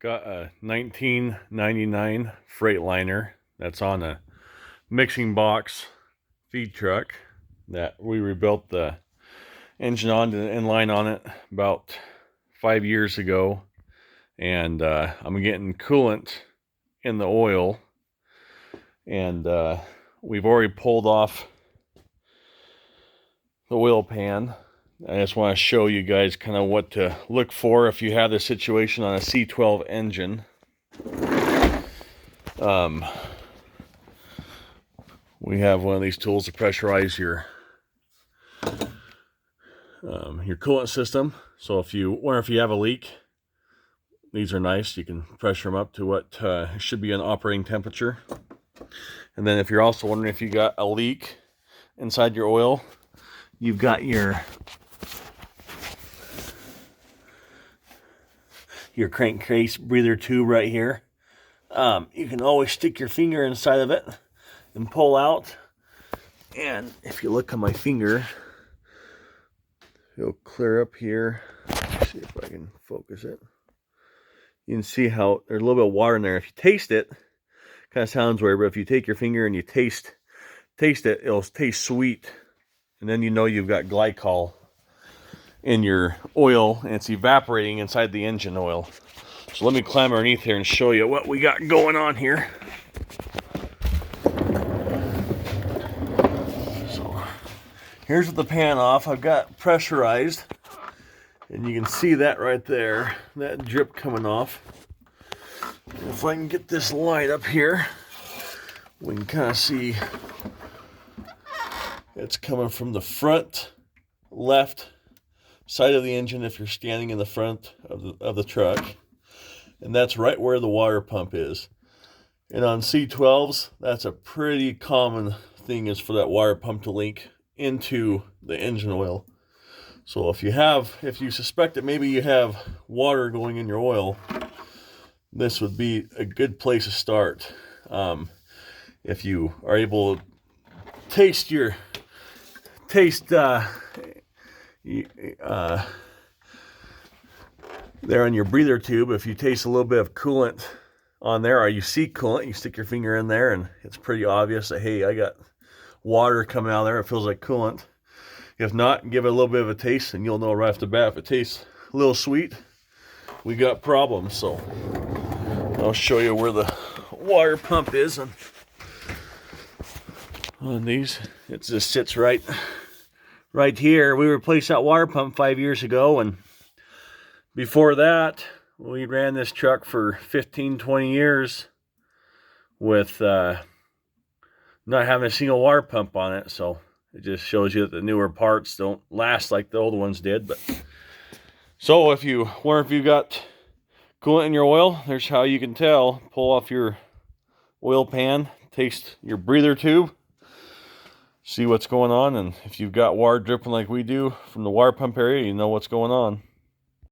Got a 1999 Freightliner that's on a mixing box feed truck that we rebuilt the engine on and line on it about 5 years ago. And I'm getting coolant in the oil, and we've already pulled off the oil pan. I just want to show you guys kind of what to look for if you have this situation on a C12 engine. We have one of these tools to pressurize your coolant system. So if you have a leak, these are nice. You can pressure them up to what should be an operating temperature. And then if you're also wondering if you got a leak inside your oil, you've got your crankcase breather tube right here. You can always stick your finger inside of it and pull out. And if you look on my finger, it'll clear up here. Let's see if I can focus it. You can see how there's a little bit of water in there. If you taste it, kind of sounds weird, but if you take your finger and you taste it, it'll taste sweet. And then you know you've got glycol in your oil, and it's evaporating inside the engine oil. So let me climb underneath here and show you what we got going on here. So here's with the pan off. I've got pressurized, and you can see that right there, that drip coming off. If I can get this light up here, we can kind of see it's coming from the front left side of the engine if you're standing in the front of the truck, and that's right where the water pump is. And on C12s, that's a pretty common thing, is for that water pump to leak into the engine oil. So if you suspect that maybe you have water going in your oil, this would be a good place to start. If you are able to taste there on your breather tube, if you taste a little bit of coolant on there, or you see coolant, you stick your finger in there and it's pretty obvious that, hey, I got water coming out of there, it feels like coolant. If not, give it a little bit of a taste and you'll know right off the bat. If it tastes a little sweet, we got problems. So I'll show you where the water pump is on these. It just sits right here. We replaced that water pump 5 years ago, and before that we ran this truck for 15-20 years with not having a single water pump on it. So it just shows you that the newer parts don't last like the old ones did. But so if you wonder if you got coolant in your oil, there's how you can tell. Pull off your oil pan, taste your breather tube, see what's going on, and if you've got water dripping like we do from the water pump area, you know what's going on.